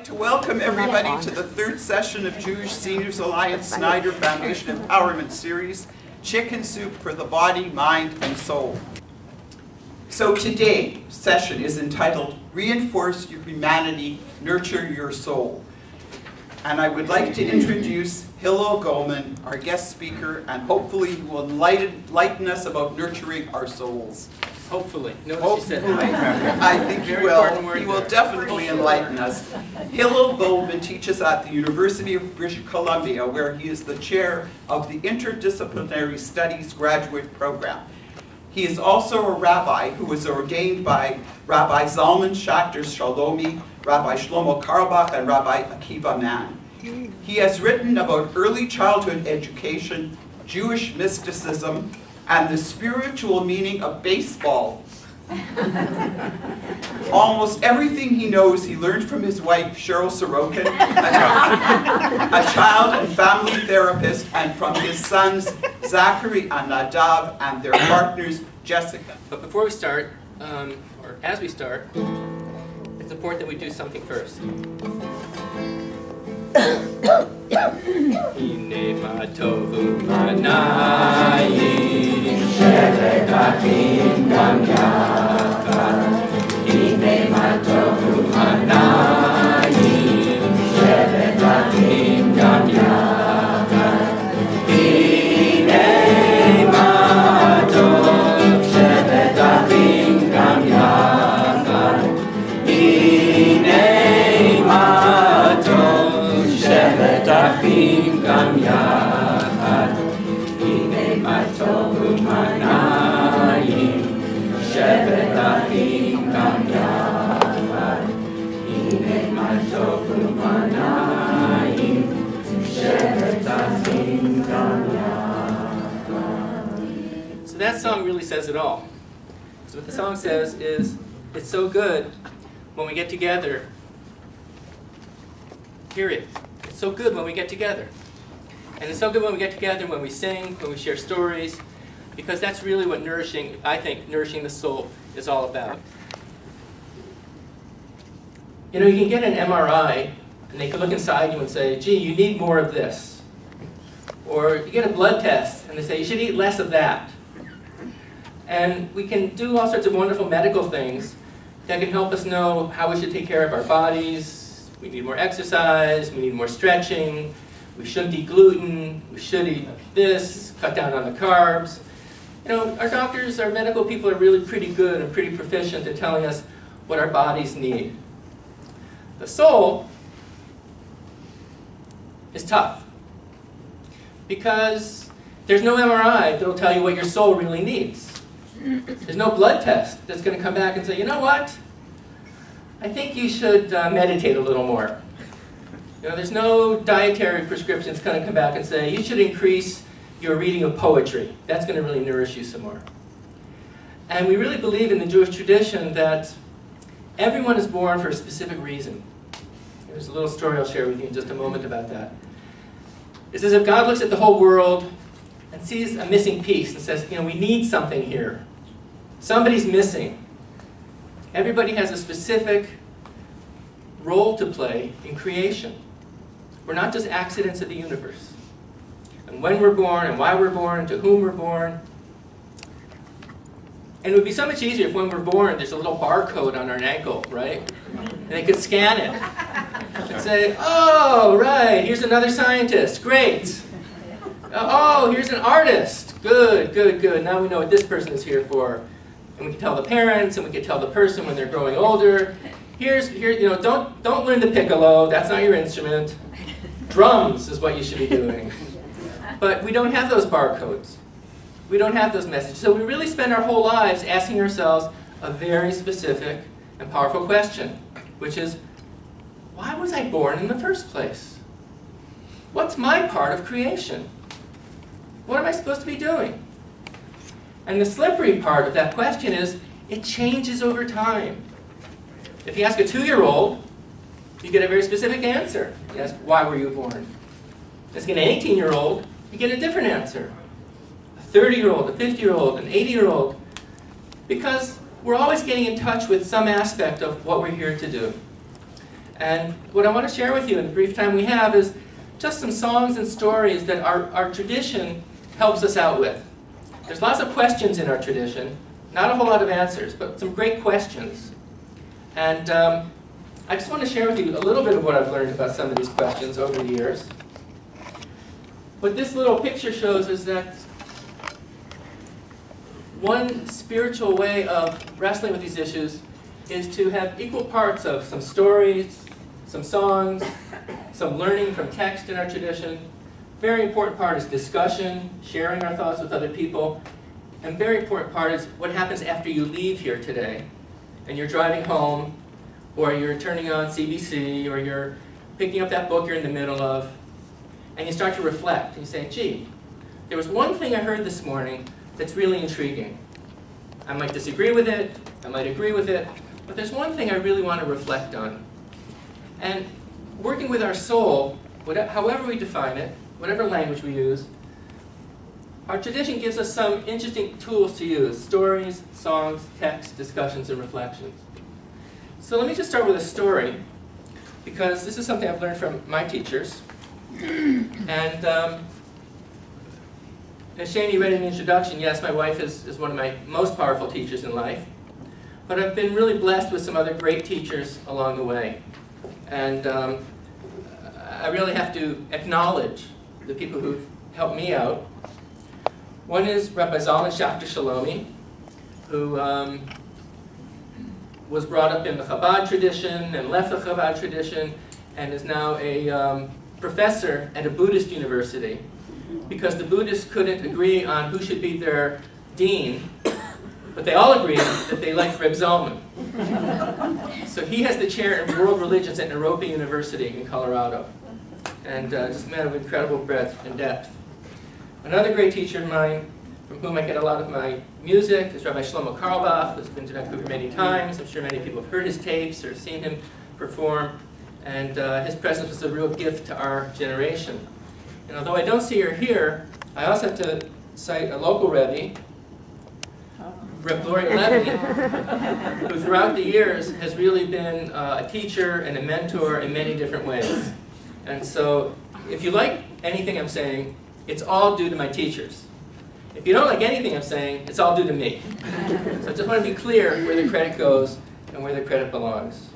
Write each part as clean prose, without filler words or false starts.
to welcome everybody to the third session of Jewish Seniors Alliance Snyder Foundation Empowerment Series, Chicken Soup for the Body, Mind, and Soul. So today's session is entitled, Reinforce Your Humanity, Nurture Your Soul. And I would like to introduce Hillel Goelman, our guest speaker, and hopefully he will enlighten us about nurturing our souls. Hopefully. Notice she said I think he will. He will definitely enlighten us. Hillel Goelman teaches at the University of British Columbia, where he is the chair of the Interdisciplinary Studies graduate program. He is also a rabbi who was ordained by Rabbi Zalman Schachter Shalomi, Rabbi Shlomo Carlebach, and Rabbi Akiva Mann. He has written about early childhood education, Jewish mysticism, and the spiritual meaning of baseball. Almost everything he knows he learned from his wife, Cheryl Sorokin, a child and family therapist, and from his sons, Zachary and Nadav, and their partners, Jessica. But before we start, or as we start, it's important that we do something first. Hine ma tovu manayim shevet achim gam yachad. Hine ma tovu manayim shevet achim gam yachad. Hine ma tov shevet achim gam yachad. Hine ma tov shevet achim gam yachad. Hine ma tov u'manayim shevet achim gam yachad. Hine ma tov u'manayim shevet achim gam yachad. So that song really says it all. So what the song says is, it's so good when we get together, period. It's so good when we get together. And it's so good when we get together, when we sing, when we share stories, because that's really what nourishing, I think, nourishing the soul is all about. You know, you can get an MRI, and they can look inside you and say, gee, you need more of this. Or you get a blood test, and they say, you should eat less of that. And we can do all sorts of wonderful medical things that can help us know how we should take care of our bodies. We need more exercise, we need more stretching, we shouldn't eat gluten, we should eat this, cut down on the carbs. You know, our doctors, our medical people are really pretty good and pretty proficient at telling us what our bodies need. The soul is tough because there's no MRI that'll tell you what your soul really needs. There's no blood test that's going to come back and say, you know what? I think you should meditate a little more. You know, there's no dietary prescription that's going to come back and say, you should increase your reading of poetry. That's going to really nourish you some more. And we really believe in the Jewish tradition that everyone is born for a specific reason. There's a little story I'll share with you in just a moment about that. It's as if God looks at the whole world and sees a missing piece and says, you know, we need something here. Somebody's missing. Everybody has a specific role to play in creation. We're not just accidents of the universe. And when we're born, and why we're born, and to whom we're born. And it would be so much easier if when we're born, there's a little barcode on our ankle, right? And they could scan it and say, oh, right, here's another scientist, great. Oh, here's an artist, good, good, good. Now we know what this person is here for. And we can tell the parents, and we can tell the person when they're growing older. Here, you know, don't learn the piccolo. That's not your instrument. Drums is what you should be doing. But we don't have those barcodes. We don't have those messages. So we really spend our whole lives asking ourselves a very specific and powerful question, which is, why was I born in the first place? What's my part of creation? What am I supposed to be doing? And the slippery part of that question is, it changes over time. If you ask a 2-year-old, you get a very specific answer. You ask, why were you born? Ask an 18-year-old, you get a different answer. A 30-year-old, a 50-year-old, an 80-year-old. Because we're always getting in touch with some aspect of what we're here to do. And what I want to share with you in the brief time we have is just some songs and stories that our tradition helps us out with. There's lots of questions in our tradition, not a whole lot of answers, but some great questions. And I just want to share with you a little bit of what I've learned about some of these questions over the years. What this little picture shows is that one spiritual way of wrestling with these issues is to have equal parts of some stories, some songs, some learning from text in our tradition. Very important part is discussion, sharing our thoughts with other people. And very important part is what happens after you leave here today. And you're driving home, or you're turning on CBC, or you're picking up that book you're in the middle of, and you start to reflect. And you say, gee, there was one thing I heard this morning that's really intriguing. I might disagree with it, I might agree with it, but there's one thing I really want to reflect on. And working with our soul, however we define it, whatever language we use, our tradition gives us some interesting tools to use: stories, songs, texts, discussions, and reflections. So let me just start with a story, because this is something I've learned from my teachers. And as Shani read in the introduction, yes, my wife is one of my most powerful teachers in life. But I've been really blessed with some other great teachers along the way. And I really have to acknowledge the people who've helped me out. One is Rabbi Shalomi, who was brought up in the Chabad tradition and left the Chabad tradition and is now a professor at a Buddhist university, because the Buddhists couldn't agree on who should be their dean, but they all agreed that they liked Reb Zalman. So he has the chair in world religions at Narobi University in Colorado, and just a man of incredible breadth and depth. Another great teacher of mine, from whom I get a lot of my music, is Rabbi Shlomo Carlebach, who's been to Vancouver many times. I'm sure many people have heard his tapes or seen him perform, and his presence was a real gift to our generation. And although I don't see her here, I also have to cite a local Rebbe, Reb Gloria Levy, who throughout the years has really been a teacher and a mentor in many different ways. And so if you like anything I'm saying, it's all due to my teachers. If you don't like anything I'm saying, it's all due to me. So I just want to be clear where the credit goes and where the credit belongs.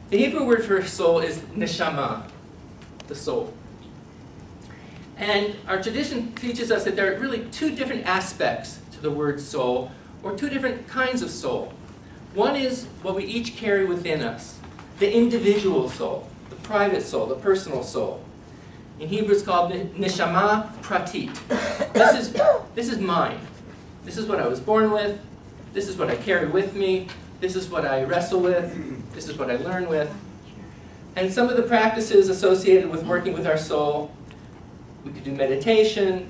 The Hebrew word for soul is neshama, the soul. And our tradition teaches us that there are really two different aspects to the word soul, or two different kinds of soul. One is what we each carry within us, the individual soul, the private soul, the personal soul. In Hebrew it's called neshama pratit. This is mine. This is what I was born with. This is what I carry with me. This is what I wrestle with. This is what I learn with. And some of the practices associated with working with our soul, we could do meditation.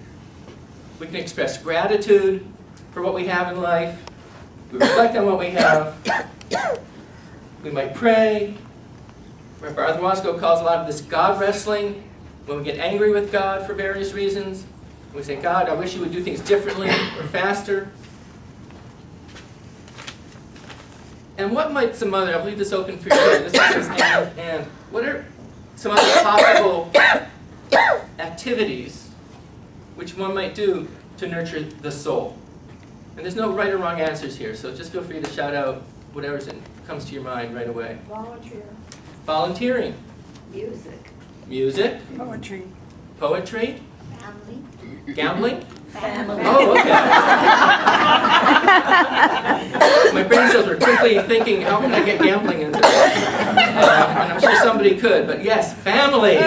We can express gratitude for what we have in life. We reflect on what we have. We might pray. Rabbi Arthur Wasko calls a lot of this God wrestling, when we get angry with God for various reasons. We say, God, I wish you would do things differently or faster. And what might some other, I'll leave this open for you, this is and what are some other possible activities which one might do to nurture the soul? And there's no right or wrong answers here, so just feel free to shout out whatever comes to your mind right away. Volunteer. Volunteering. Music. Music. Poetry. Poetry. Family. Gambling. Family. Oh, okay. My brain cells were quickly thinking, how can I get gambling into this? And I'm sure somebody could, but yes, family.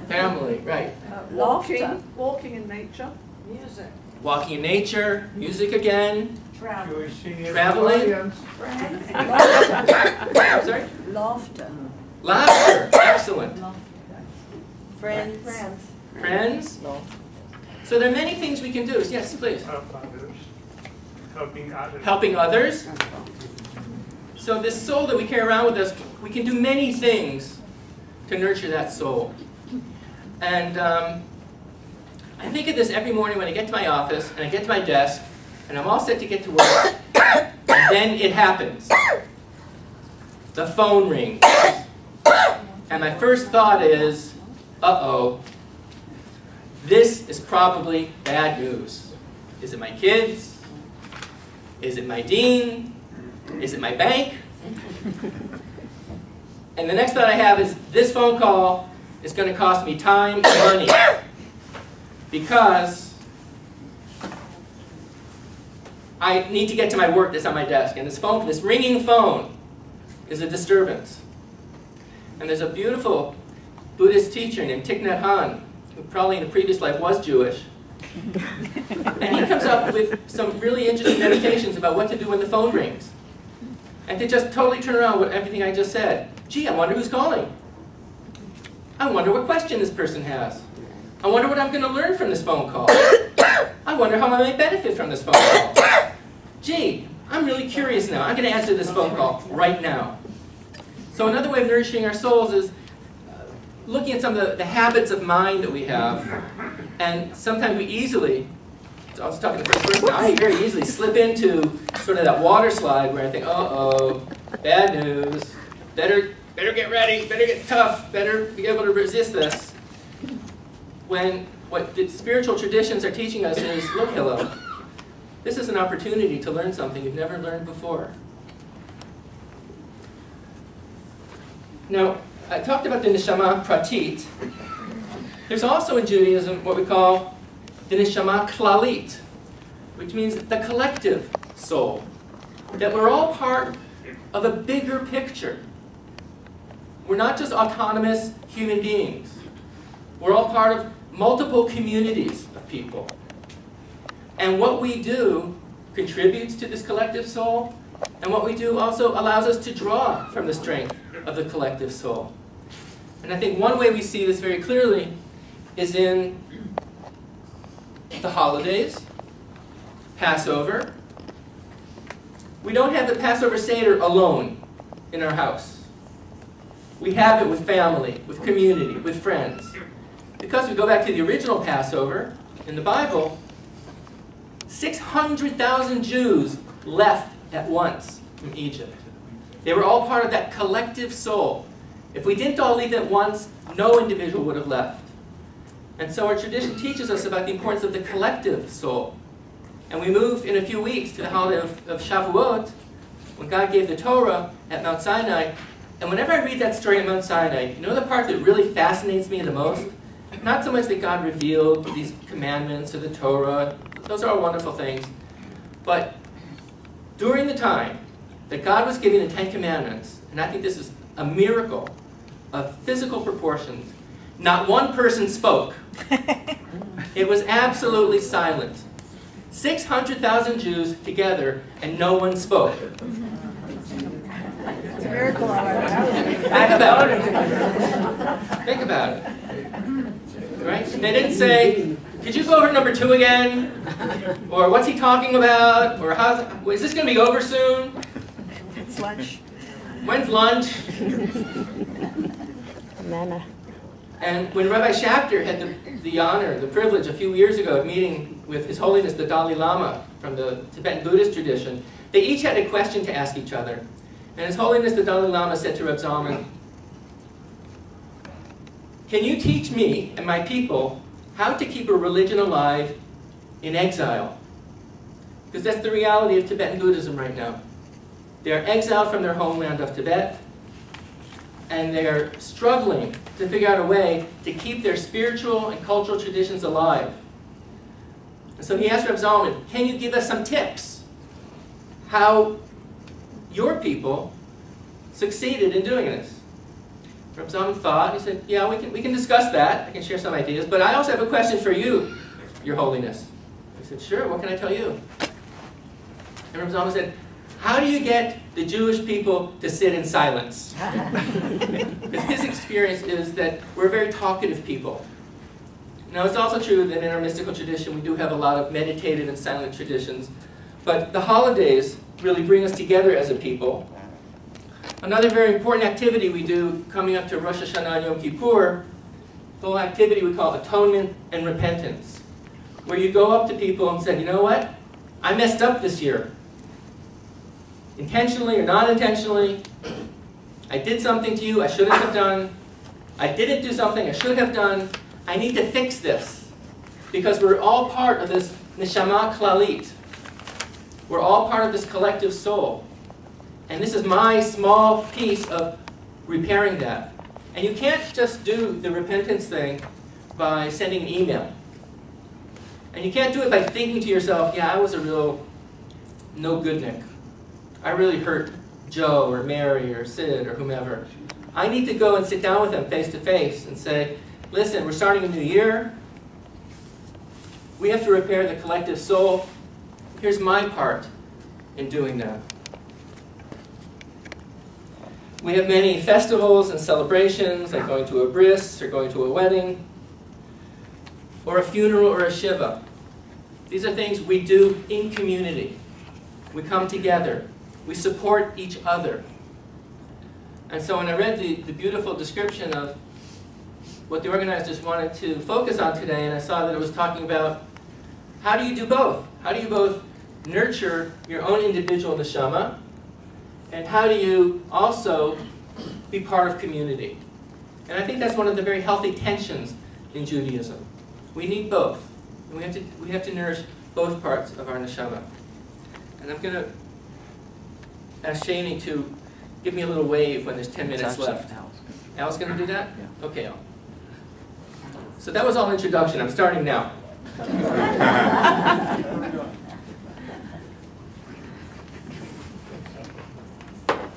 Family, right. Walking in nature. Music. Walking in nature, music again. Traveling. Traveling. Friends. I'm sorry? Laughter. Laughter. Excellent. Friends. Friends. So there are many things we can do. Yes, please. Help others. Helping others. Helping others. So this soul that we carry around with us, we can do many things to nurture that soul. And I think of this every morning when I get to my office and I get to my desk and I'm all set to get to work, and then it happens. the phone rings. And my first thought is, uh-oh, this is probably bad news. Is it my kids? Is it my dean? Is it my bank? And the next thought I have is, this phone call is going to cost me time and money because I need to get to my work that's on my desk. And this ringing phone is a disturbance. And there's a beautiful Buddhist teacher named Thich Nhat Hanh, who probably in a previous life was Jewish. And he comes up with some really interesting meditations about what to do when the phone rings. And to just totally turn around with everything I just said. Gee, I wonder who's calling. I wonder what question this person has. I wonder what I'm going to learn from this phone call. I wonder how I may benefit from this phone call. Gee, I'm really curious now. I'm going to answer this phone call right now. So another way of nourishing our souls is looking at some of the habits of mind that we have. And sometimes we easily, so I was talking to the first person, I very easily slip into sort of that water slide where I think, uh-oh, bad news, better get ready, better get tough, better be able to resist this. When what the spiritual traditions are teaching us is, look, Hillel, this is an opportunity to learn something you've never learned before. Now, I talked about the neshama pratit. There's also in Judaism what we call the neshama klalit, which means the collective soul. That we're all part of a bigger picture. We're not just autonomous human beings. We're all part of multiple communities of people. And what we do contributes to this collective soul, and what we do also allows us to draw from the strength of the collective soul. And I think one way we see this very clearly is in the holidays, Passover. We don't have the Passover Seder alone in our house. We have it with family, with community, with friends. Because we go back to the original Passover in the Bible, 600,000 Jews left at once from Egypt. They were all part of that collective soul. If we didn't all leave at once, no individual would have left. And so our tradition teaches us about the importance of the collective soul. And we move in a few weeks to the holiday of Shavuot, when God gave the Torah at Mount Sinai. And whenever I read that story at Mount Sinai, you know the part that really fascinates me the most? Not so much that God revealed these commandments or the Torah. Those are all wonderful things. But during the time that God was giving the Ten Commandments, and I think this is a miracle of physical proportions, not one person spoke. It was absolutely silent. 600,000 Jews together, and no one spoke. It's a miracle. Think about it. Think about it. Right? They didn't say, could you go over number 2 again? Or what's he talking about? Or is this going to be over soon? It's lunch. When's lunch? Manna. And when Rabbi Schachter had the honor, the privilege a few years ago of meeting with His Holiness the Dalai Lama from the Tibetan Buddhist tradition, they each had a question to ask each other. And His Holiness the Dalai Lama said to Reb Zalman, can you teach me and my people how to keep a religion alive in exile? Because that's the reality of Tibetan Buddhism right now. They are exiled from their homeland of Tibet, and they're struggling to figure out a way to keep their spiritual and cultural traditions alive. And so he asked Reb Zalman, can you give us some tips how your people succeeded in doing this? Reb Zalman thought, he said, yeah, we can discuss that. I can share some ideas, but I also have a question for you, Your Holiness. I said, sure, what can I tell you? And Reb Zalman said, how do you get the Jewish people to sit in silence? Because his experience is that we're a very talkative people. Now, it's also true that in our mystical tradition, we do have a lot of meditative and silent traditions. But the holidays really bring us together as a people. Another very important activity we do coming up to Rosh Hashanah and Yom Kippur, the whole activity we call atonement and repentance, where you go up to people and say, you know what? I messed up this year. Intentionally or not intentionally, I did something to you I shouldn't have done. I didn't do something I should have done. I need to fix this. Because we're all part of this neshama klalit. We're all part of this collective soul. And this is my small piece of repairing that. And you can't just do the repentance thing by sending an email. And you can't do it by thinking to yourself, yeah, I was a real no-goodnik. I really hurt Joe or Mary or Sid or whomever. I need to go and sit down with them face to face and say, listen, we're starting a new year. We have to repair the collective soul. Here's my part in doing that. We have many festivals and celebrations, like going to a bris or going to a wedding, or a funeral or a shiva. These are things we do in community. We come together. We support each other. And so when I read the beautiful description of what the organizers wanted to focus on today, and I saw that it was talking about how do you do both? How do you both nurture your own individual neshama, and how do you also be part of community? And I think that's one of the very healthy tensions in Judaism. We need both. And we have to nourish both parts of our neshama. And I'm going to ask Shani to give me a little wave when there's 10 minutes left. Al's going to do that? Yeah. Okay, Al. So that was all introduction. I'm starting now.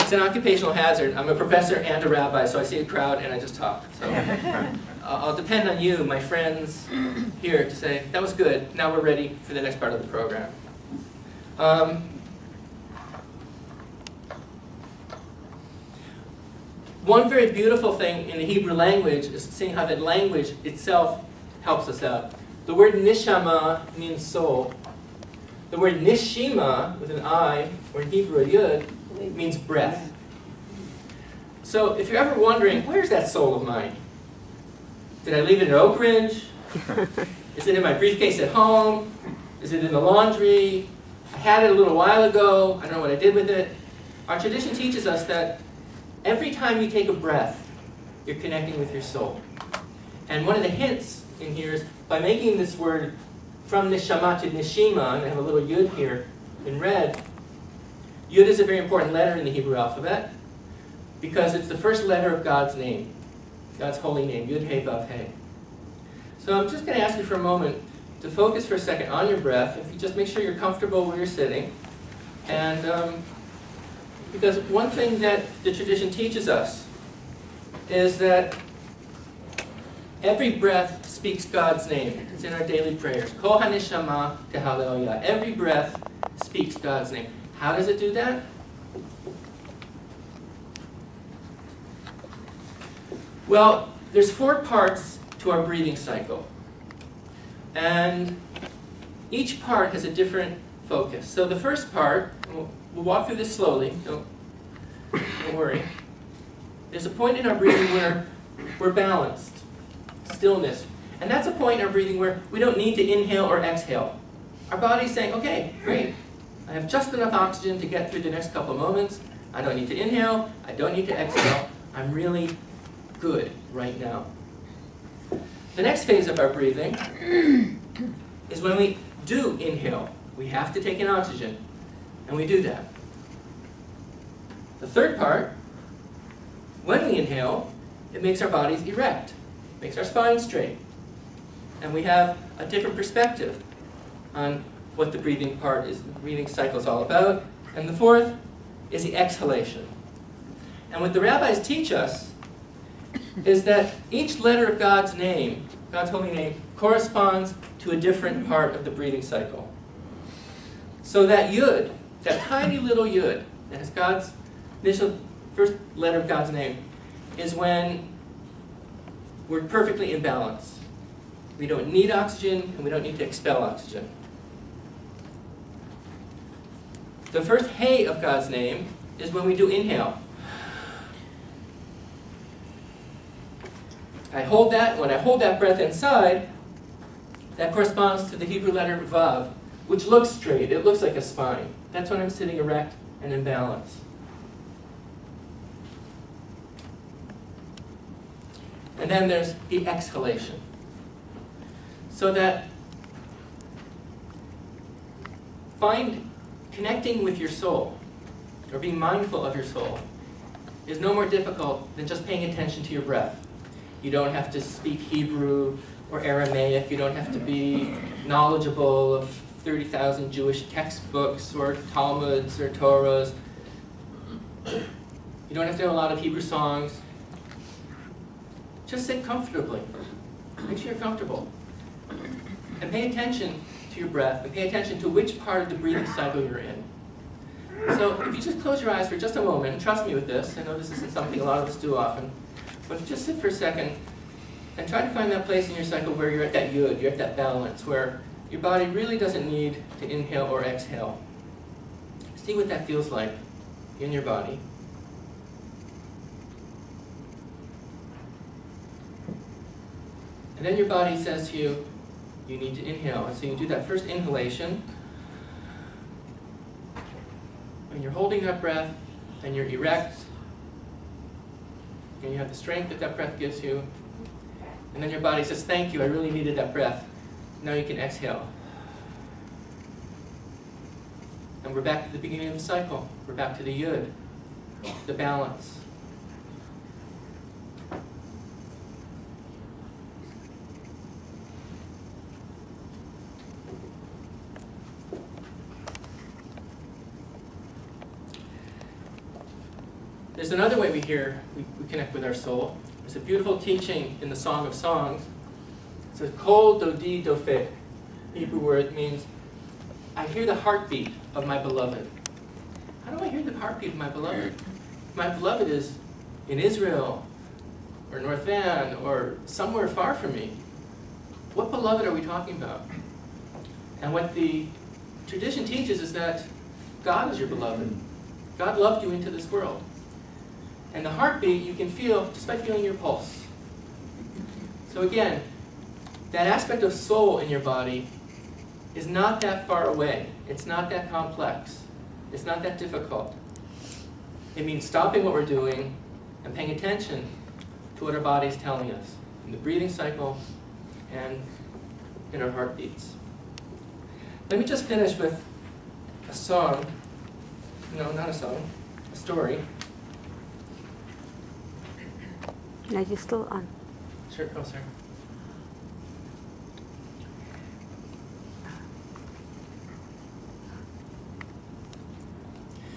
It's an occupational hazard. I'm a professor and a rabbi, so I see a crowd and I just talk. So I'll depend on you, my friends here, to say, that was good. Now we're ready for the next part of the program. One very beautiful thing in the Hebrew language is seeing how that language itself helps us out. The word nishama means soul. The word nishima, with an I, or in Hebrew a yud, means breath. So if you're ever wondering, where's that soul of mine? Did I leave it in Oak Ridge? Is it in my briefcase at home? Is it in the laundry? I had it a little while ago. I don't know what I did with it. Our tradition teaches us that every time you take a breath, you're connecting with your soul. And one of the hints in here is by making this word from neshama to neshima, and I have a little yud here in red. Yud is a very important letter in the Hebrew alphabet because it's the first letter of God's name, God's holy name, Yud He Vav He. So I'm just going to ask you for a moment to focus for a second on your breath. If you just make sure you're comfortable where you're sitting. And because one thing that the tradition teaches us is that every breath speaks God's name. It's in our daily prayers. Kol haneshama tehallel. Every breath speaks God's name. How does it do that? Well, there's 4 parts to our breathing cycle. And each part has a different focus. So the first part, we'll walk through this slowly, don't worry. There's a point in our breathing where we're balanced, stillness. And that's a point in our breathing where we don't need to inhale or exhale. Our body's saying, okay, great. I have just enough oxygen to get through the next couple of moments. I don't need to inhale. I don't need to exhale. I'm really good right now. The next phase of our breathing is when we do inhale. We have to take in oxygen, and we do that. The third part, when we inhale, it makes our bodies erect, makes our spine straight. And we have a different perspective on what the breathing part is, the breathing cycle is all about. And the fourth is the exhalation. And what the rabbis teach us is that each letter of God's name, God's holy name, corresponds to a different part of the breathing cycle. So that yud, that tiny little yud, that is God's initial first letter of God's name, is when we're perfectly in balance. We don't need oxygen, and we don't need to expel oxygen. The first hey of God's name is when we do inhale. I hold that, when I hold that breath inside, that corresponds to the Hebrew letter Vav, which looks straight. It looks like a spine. That's when I'm sitting erect and in balance. And then there's the exhalation. So that connecting with your soul, or being mindful of your soul, is no more difficult than just paying attention to your breath. You don't have to speak Hebrew or Aramaic. You don't have to be knowledgeable of 30,000 Jewish textbooks or Talmuds or Torahs. You don't have to know a lot of Hebrew songs. Just sit comfortably. Make sure you're comfortable. And pay attention to your breath, and pay attention to which part of the breathing cycle you're in. So if you just close your eyes for just a moment, and trust me with this, I know this isn't something a lot of us do often, but just sit for a second and try to find that place in your cycle where you're at that yud, you're at that balance, where your body really doesn't need to inhale or exhale. See what that feels like in your body. And then your body says to you, you need to inhale. And so you do that first inhalation. And you're holding that breath, and you're erect. And you have the strength that that breath gives you. And then your body says, thank you, I really needed that breath. Now you can exhale. And we're back to the beginning of the cycle. We're back to the yud, the balance. There's another way we connect with our soul. There's a beautiful teaching in the Song of Songs. It says, Kol dodi dofek. Hebrew word means, I hear the heartbeat of my beloved. How do I hear the heartbeat of my beloved? My beloved is in Israel, or North Van, or somewhere far from me. What beloved are we talking about? And what the tradition teaches is that God is your beloved. God loved you into this world. And the heartbeat you can feel just by feeling your pulse. So again, that aspect of soul in your body is not that far away. It's not that complex. It's not that difficult. It means stopping what we're doing and paying attention to what our body is telling us in the breathing cycle and in our heartbeats. Let me just finish with a song. No, not a song. A story. Are you still on? Sure. Oh, sorry.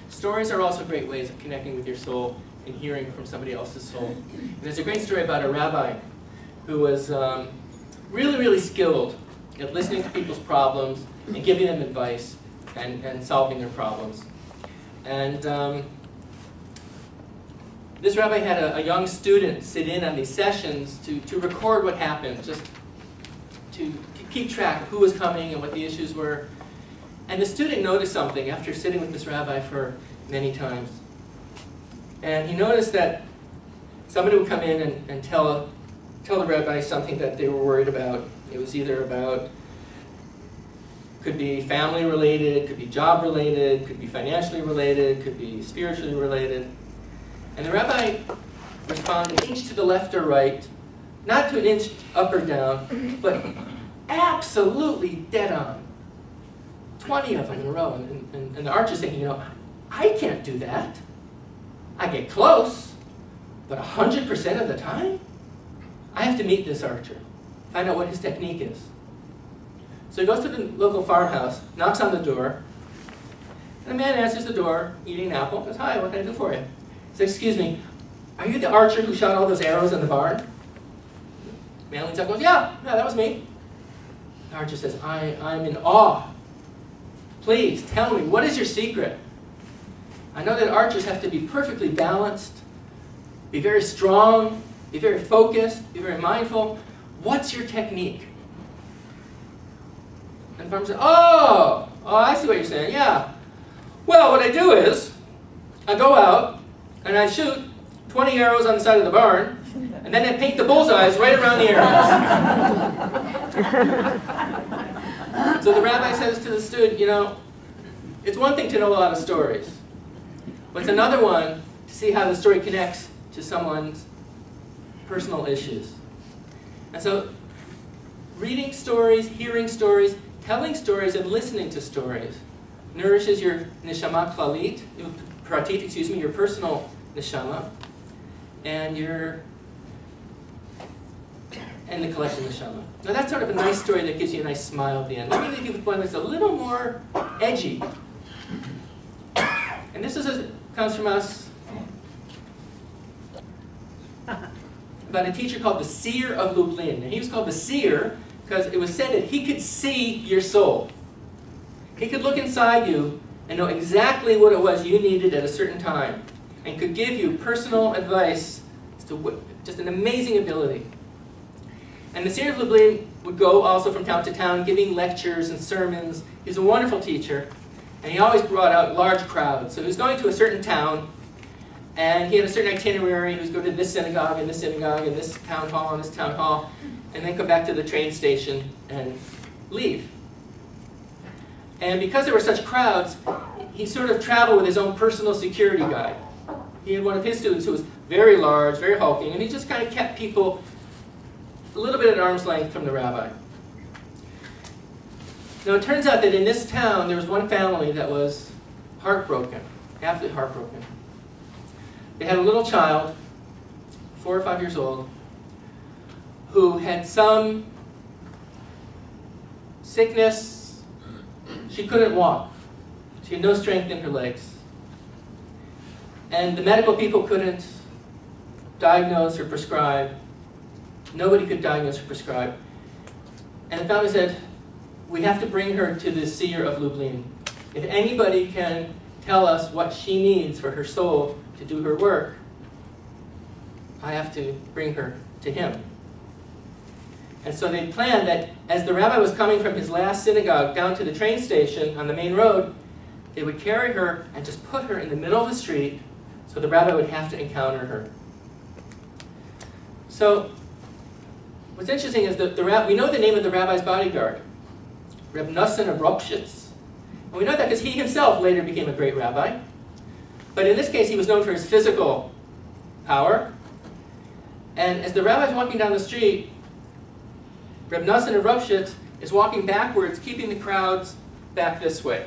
Stories are also great ways of connecting with your soul and hearing from somebody else's soul. And there's a great story about a rabbi who was really, really skilled at listening to people's problems and giving them advice and solving their problems. And this rabbi had a young student sit in on these sessions to record what happened, just to keep track of who was coming and what the issues were. And the student noticed something after sitting with this rabbi for many times. And he noticed that somebody would come in and tell the rabbi something that they were worried about. It was either about, could be family related, could be job related, could be financially related, could be spiritually related. And the rabbi responded an inch to the left or right, not to an inch up or down, but absolutely dead on. 20 of them in a row. And the archer's thinking, you know, I can't do that. I get close, but 100% of the time, I have to meet this archer, find out what his technique is. So he goes to the local farmhouse, knocks on the door, and the man answers the door, eating an apple, goes, hi, what can I do for you? He says, excuse me, are you the archer who shot all those arrows in the barn? The man leans up and goes, yeah, that was me. The archer says, I'm in awe. Please, tell me, what is your secret? I know that archers have to be perfectly balanced, be very strong, be very focused, be very mindful. What's your technique? And the farmer says, oh, I see what you're saying, yeah. Well, what I do is, I go out, and I shoot 20 arrows on the side of the barn, and then I paint the bullseyes right around the arrows. So the rabbi says to the student, you know, it's one thing to know a lot of stories, but it's another one to see how the story connects to someone's personal issues. And so reading stories, hearing stories, telling stories, and listening to stories nourishes your neshama pratit, excuse me, your personal neshama, and the collective neshama. Now that's sort of a nice story that gives you a nice smile at the end. Let me leave you with one that's a little more edgy. And this comes from us about a teacher called the seer of Lublin. And he was called the seer because it was said that he could see your soul. He could look inside you and know exactly what it was you needed at a certain time, and could give you personal advice. Just an amazing ability. And the seer of Lublin would go also from town to town giving lectures and sermons. He's a wonderful teacher, and he always brought out large crowds. So he was going to a certain town, and he had a certain itinerary. He was going to this synagogue, and this synagogue, and this town hall, and this town hall, and then come back to the train station and leave. And because there were such crowds, he sort of traveled with his own personal security guide. He had one of his students who was very large, very hulking, and he just kind of kept people a little bit at arm's length from the rabbi. Now it turns out that in this town there was one family that was heartbroken, absolutely heartbroken. They had a little child, 4 or 5 years old, who had some sickness. She couldn't walk. She had no strength in her legs. And the medical people couldn't diagnose or prescribe. Nobody could diagnose or prescribe. And the family said, we have to bring her to the seer of Lublin. If anybody can tell us what she needs for her soul to do her work, I have to bring her to him. And so they planned that as the rabbi was coming from his last synagogue down to the train station on the main road, they would carry her and just put her in the middle of the street so the rabbi would have to encounter her. So what's interesting is that we know the name of the rabbi's bodyguard, Reb Nosson of Ropshitz. And we know that because he himself later became a great rabbi. But in this case, he was known for his physical power. And as the rabbi's walking down the street, Reb Nosson of Ropshitz is walking backwards, keeping the crowds back this way.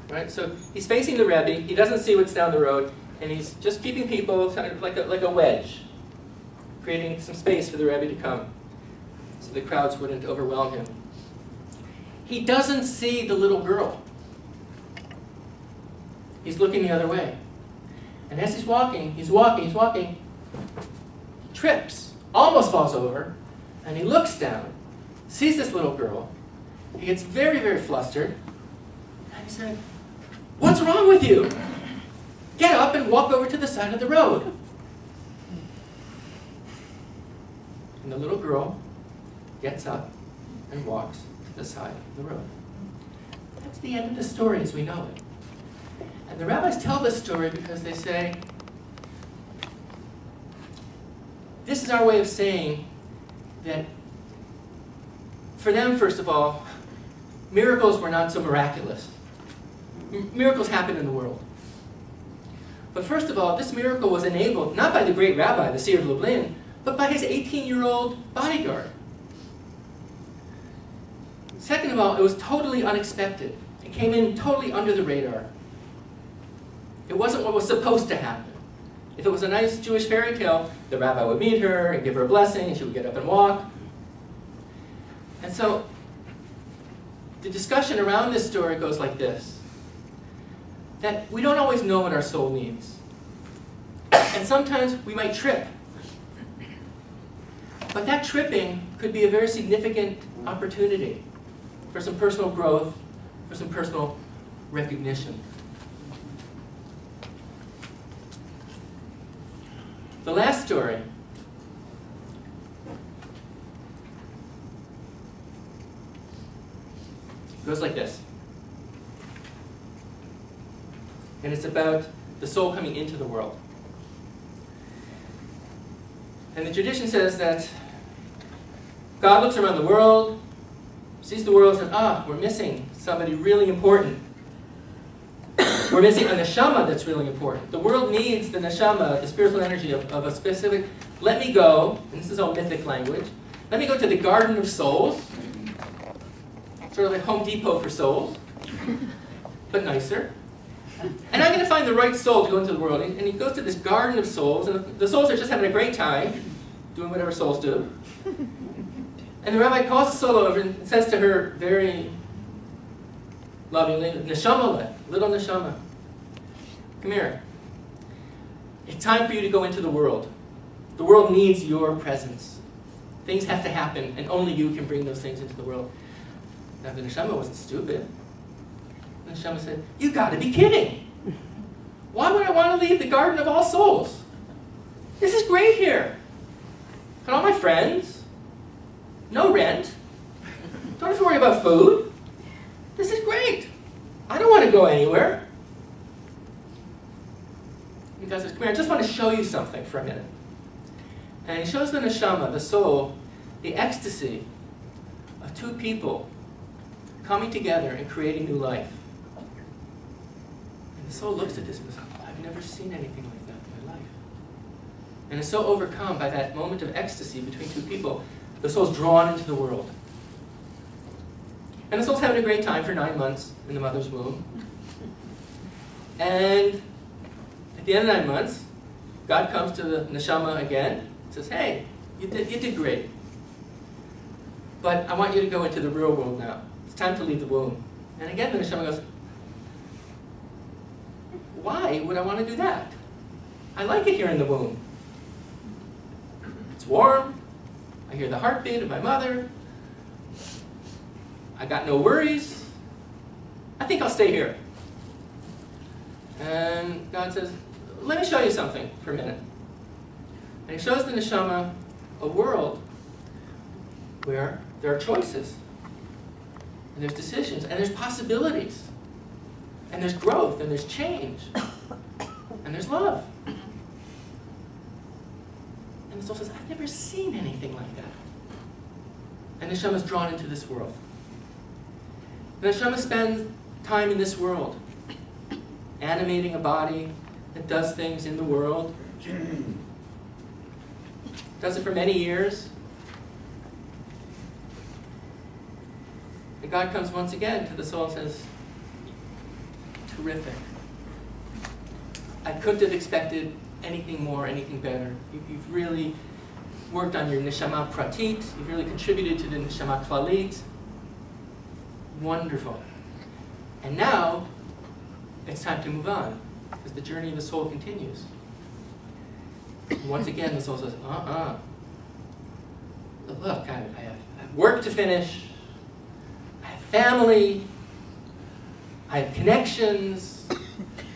Right? So he's facing the Rebbe, he doesn't see what's down the road, and he's just keeping people kind of like a wedge, creating some space for the Rebbe to come so the crowds wouldn't overwhelm him. He doesn't see the little girl. He's looking the other way. And as he's walking, he trips, almost falls over, and he looks down, sees this little girl. He gets very, very flustered, and he said, "What's wrong with you? Get up and walk over to the side of the road." And the little girl gets up and walks to the side of the road. That's the end of the story as we know it. And the rabbis tell this story because they say, this is our way of saying that for them, first of all, miracles were not so miraculous. Miracles happen in the world. But first of all, this miracle was enabled not by the great rabbi, the seer of Lublin, but by his 18-year-old bodyguard. Second of all, it was totally unexpected. It came in totally under the radar. It wasn't what was supposed to happen. If it was a nice Jewish fairy tale, the rabbi would meet her and give her a blessing, and she would get up and walk. And so the discussion around this story goes like this, that we don't always know what our soul needs. And sometimes we might trip. But that tripping could be a very significant opportunity for some personal growth, for some personal recognition. The last story goes like this. And it's about the soul coming into the world. And the tradition says that God looks around the world, sees the world, and says, we're missing somebody really important. We're missing a neshama that's really important. The world needs the neshama, the spiritual energy of a specific let me go, and this is all mythic language, let me go to the Garden of Souls, sort of like Home Depot for souls, but nicer. And I'm going to find the right soul to go into the world. And he goes to this Garden of Souls, and the souls are just having a great time, doing whatever souls do. And the rabbi calls the soul over and says to her very lovingly, Neshama, little Neshama, come here. It's time for you to go into the world. The world needs your presence. Things have to happen, and only you can bring those things into the world. Now the Neshama wasn't stupid. The Neshama said, you got to be kidding. Why would I want to leave the Garden of All Souls? This is great here. Got all my friends. No rent. Don't have to worry about food. This is great. I don't want to go anywhere. The guy says, come here, I just want to show you something for a minute. And he shows the neshama, the soul, the ecstasy of two people coming together and creating new life. And the soul looks at this and goes, I've never seen anything like that in my life. And is so overcome by that moment of ecstasy between two people, the soul's drawn into the world. And the soul's having a great time for 9 months in the mother's womb. And at the end of 9 months, God comes to the neshama again and says, hey, you did great. But I want you to go into the real world now. It's time to leave the womb. And again, the neshama goes, why would I want to do that? I like it here in the womb. It's warm. I hear the heartbeat of my mother. I got no worries. I think I'll stay here. And God says, let me show you something for a minute. And he shows the neshama a world where there are choices, and there's decisions, and there's possibilities, and there's growth, and there's change, and there's love. And the soul says, I've never seen anything like that. And the neshama is drawn into this world. The neshama spends time in this world, animating a body that does things in the world. Does it for many years. And God comes once again to the soul and says, terrific. I couldn't have expected anything more, anything better. You've really worked on your neshama pratit. You've really contributed to the neshama klalit. Wonderful. And now, it's time to move on, because the journey of the soul continues. Once again, the soul says, look, I have work to finish. I have family. I have connections.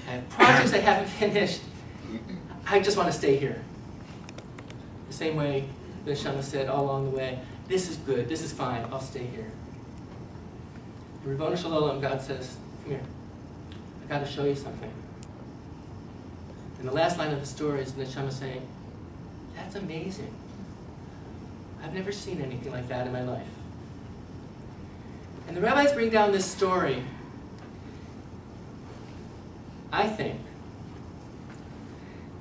I have projects I haven't finished. I just want to stay here. The same way the neshama said all along the way, this is good, this is fine, I'll stay here. And Ribono Shel Olam, God says, come here, I got to show you something. And the last line of the story is the neshama saying, that's amazing. I've never seen anything like that in my life. And the rabbis bring down this story, I think,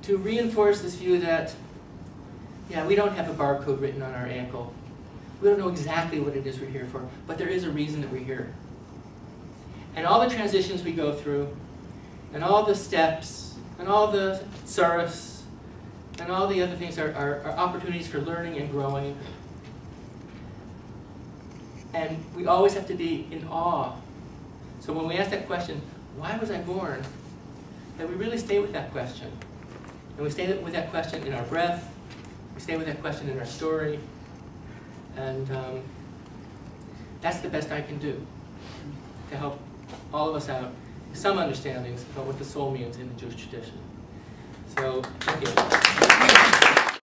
to reinforce this view that, yeah, we don't have a barcode written on our ankle. We don't know exactly what it is we're here for, but there is a reason that we're here. And all the transitions we go through, and all the steps, and all the tsaros, and all the other things are opportunities for learning and growing. And we always have to be in awe. So when we ask that question, why was I born? That we really stay with that question. And we stay with that question in our breath. We stay with that question in our story. And that's the best I can do to help all of us out with some understandings about what the soul means in the Jewish tradition. So, thank you.